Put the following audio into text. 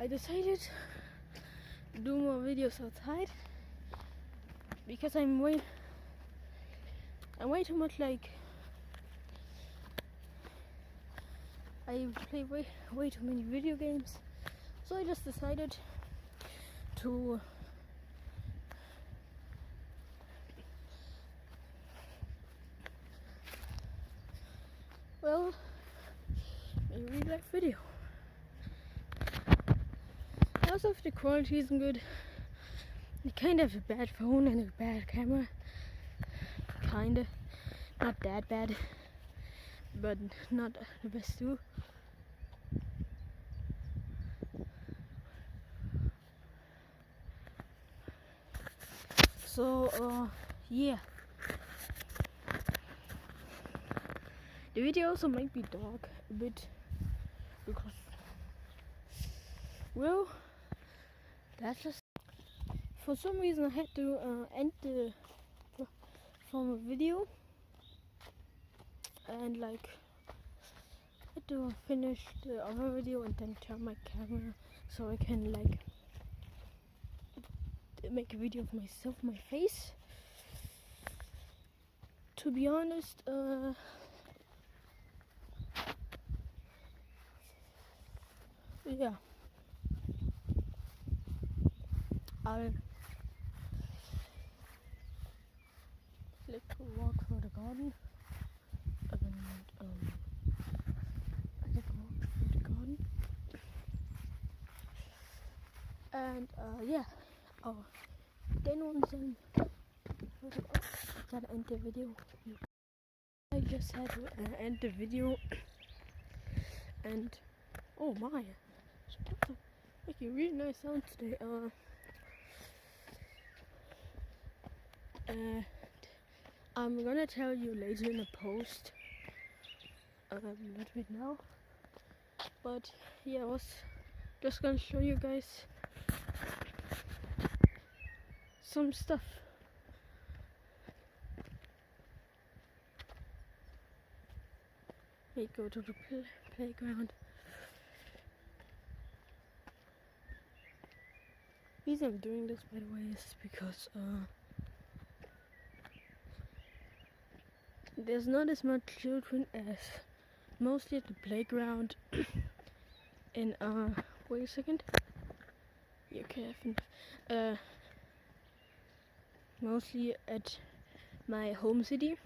I decided to do more videos outside because I'm way too much like I play way too many video games, so I just decided to maybe that video. Also, if the quality isn't good, I kind of have a bad phone and a bad camera. Kinda. Not that bad, but not the best too. So, yeah. The video also might be dark a bit because, well, that's just for some reason I had to end the former video and like had to finish the other video and then turn my camera so I can like make a video of myself, my face. To be honest, yeah, I'll like walk through the garden and yeah. Oh, then once I'm gotta end the video. I just had to end the video, and oh my, it's making really nice sound today. I'm gonna tell you later in a post. Not right now, but yeah, I was just gonna show you guys some stuff. We go to the playground. The reason I'm doing this, by the way, is because there's not as much children as mostly at the playground. And wait a second. Yeah, okay, mostly at my home city.